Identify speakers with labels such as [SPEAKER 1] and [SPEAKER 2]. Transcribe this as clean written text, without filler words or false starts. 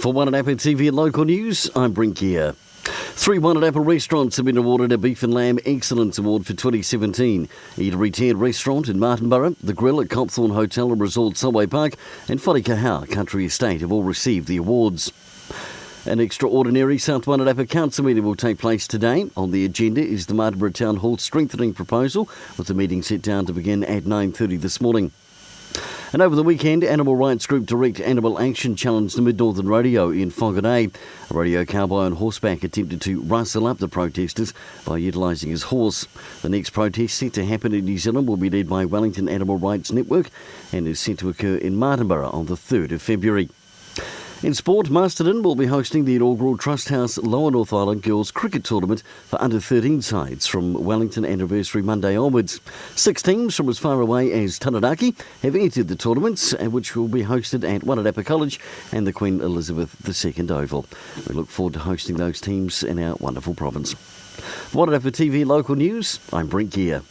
[SPEAKER 1] For Wairarapa TV and local news, I'm Brent Gare. 3 Wairarapa restaurants have been awarded a Beef and Lamb Excellence Award for 2017. Eatery 10 Restaurant in Martinborough, The Grill at Copthorne Hotel and Resort Solway Park, and Wharekahau Country Estate have all received the awards. An extraordinary South Wairarapa Council meeting will take place today. On the agenda is the Martinborough Town Hall strengthening proposal, with the meeting set down to begin at 9:30 this morning. And over the weekend, animal rights group Direct Animal Action challenged the Mid-Northern Rodeo in Whangarei. A rodeo cowboy on horseback attempted to rustle up the protesters by utilising his horse. The next protest set to happen in New Zealand will be led by Wellington Animal Rights Network and is set to occur in Martinborough on the 3rd of February. In sport, Masterton will be hosting the inaugural Trust House Lower North Island Girls Cricket Tournament for under-13 sides from Wellington Anniversary Monday onwards. 6 teams from as far away as Taranaki have entered the tournaments, which will be hosted at Wairarapa College and the Queen Elizabeth II Oval. We look forward to hosting those teams in our wonderful province. For Wairarapa TV Local News, I'm Brent Gare.